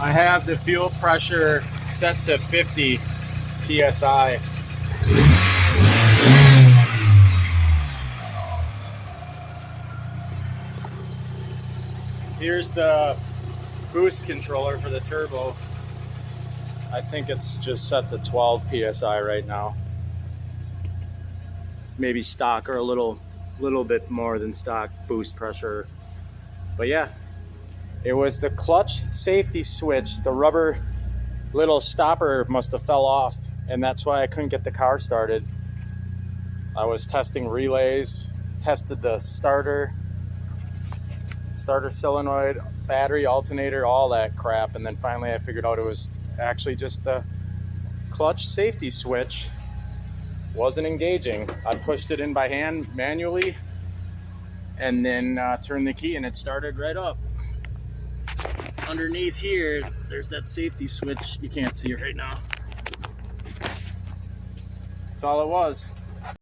I have the fuel pressure set to 50 psi. Here's the boost controller for the turbo. I think it's just set to 12 psi right now. Maybe stock or a little bit more than stock boost pressure. But yeah, it was the clutch safety switch. The rubber little stopper must have fell off, and that's why I couldn't get the car started. I was testing relays, tested the starter solenoid, battery, alternator, all that crap, and then finally I figured out it was actually just the clutch safety switch wasn't engaging. I pushed it in by hand manually and then turned the key and it started right up. Underneath here, there's that safety switch. You can't see it right now. That's all it was.